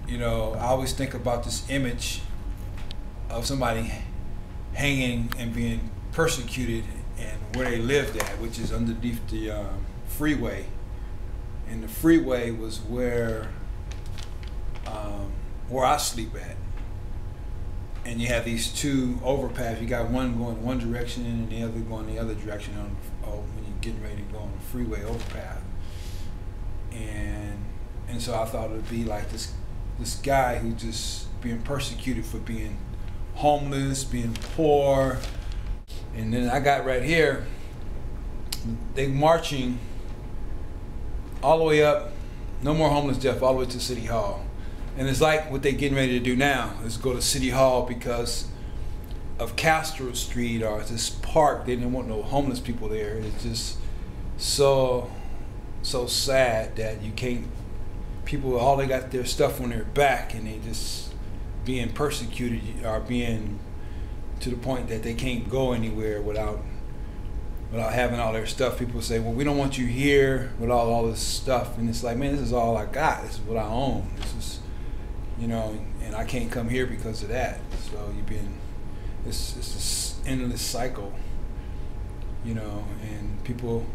You know, I always think about this image of somebody hanging and being persecuted and where they lived at, which is underneath the freeway. And the freeway was where I sleep at. And you have these two overpass. You got one going one direction and the other going the other direction when you're getting ready to go on the freeway overpass. And so I thought it would be like this guy who just being persecuted for being homeless, being poor. And then I got right here, they marching all the way up, no more homeless death, all the way to City Hall. And it's like what they're getting ready to do now is go to City Hall because of Castro Street or this park. They didn't want no homeless people there. It's just so sad that you can't, people, all they got their stuff on their back and they just being persecuted or being to the point that they can't go anywhere without having all their stuff. People say, well, we don't want you here with all this stuff. And it's like, man, this is all I got. This is what I own. This is, you know, and I can't come here because of that. So you've been, it's this endless cycle, you know, and people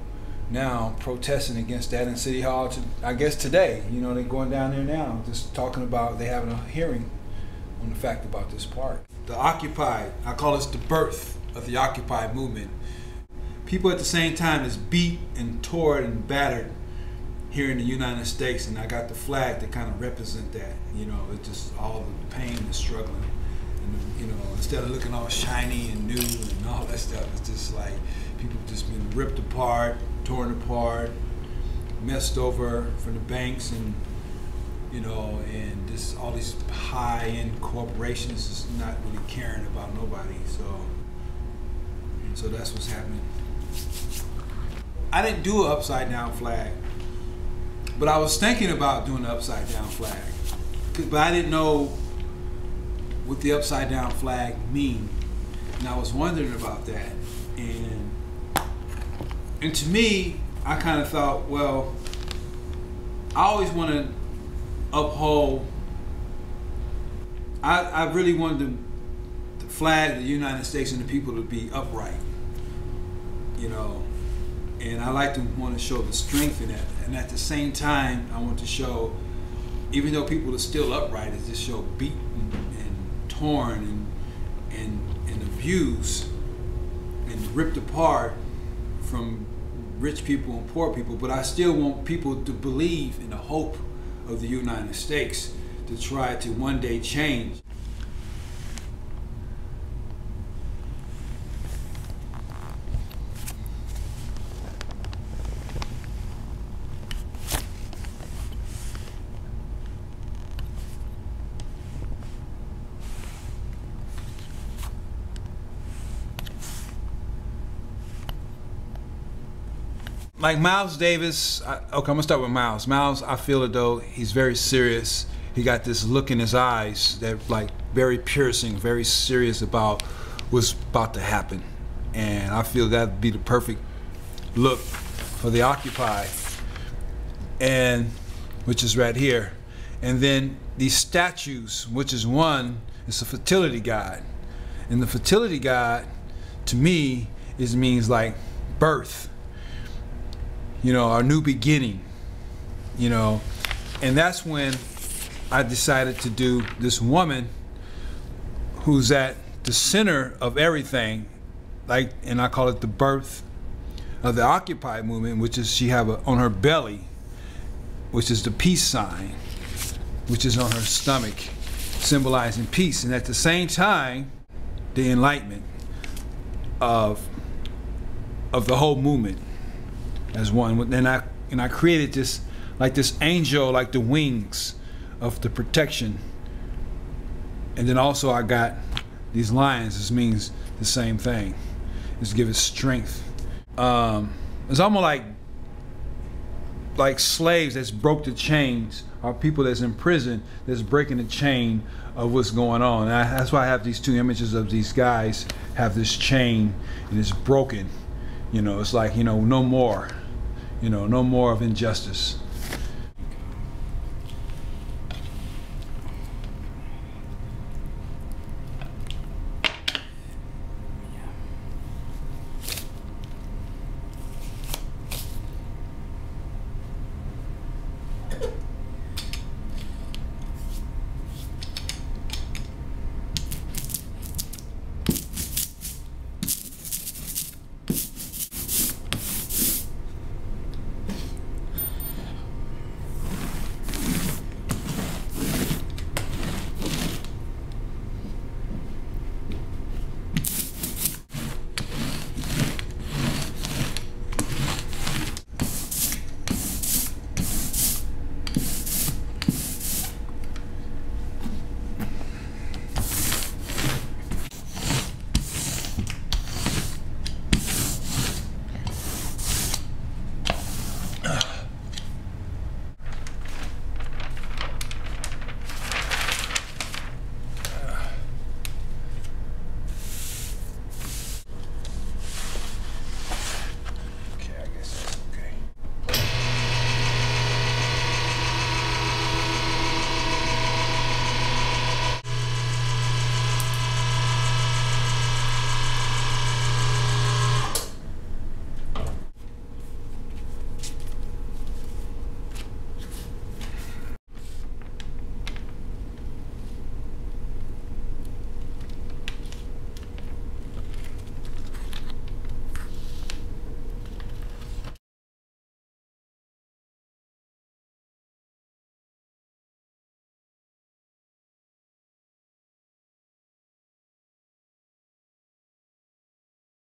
now protesting against that in City Hall, I guess today, you know, they're going down there now, just talking about, they're having a hearing on the fact about this park. The Occupy, I call this the birth of the Occupy movement. People at the same time is beat and torn and battered here in the United States, and I got the flag to kind of represent that. You know, it's just all the pain and struggling. And, you know, instead of looking all shiny and new and all that stuff, it's just like people just been ripped apart, torn apart, messed over from the banks, and you know, and this all these high-end corporations is not really caring about nobody. So that's what's happening. I didn't do an upside down flag, but I was thinking about doing an upside down flag, but I didn't know what the upside down flag mean, and I was wondering about that. And to me, I kind of thought, well, I always want to uphold, I really wanted the flag of the United States and the people to be upright, you know, and I like to want to show the strength in it, and at the same time I want to show, even though people are still upright, it just show beaten and torn and abused and ripped apart from rich people and poor people, but I still want people to believe in the hope of the United States to try to one day change. Like Miles Davis, okay, I'm gonna start with Miles. Miles, I feel it though, he's very serious. He got this look in his eyes that like very piercing, very serious about what's about to happen. And I feel that'd be the perfect look for the Occupy, and which is right here. And then these statues, which is one, it's a fertility guide. And the fertility guide, to me, means like birth. You know, our new beginning, you know, and that's when I decided to do this woman who's at the center of everything, like, and I call it the birth of the Occupy movement, which is she have on her belly, which is the peace sign, which is on her stomach, symbolizing peace, and at the same time, the enlightenment of the whole movement. As one, and I created this like this angel, like the wings of the protection, and then also I got these lions. This means the same thing. It's to give it strength. It's almost like slaves that's broke the chains, or people that's in prison that's breaking the chain of what's going on. And that's why I have these two images of these guys have this chain and it's broken. You know, it's like, you know, no more. You know, no more of injustice.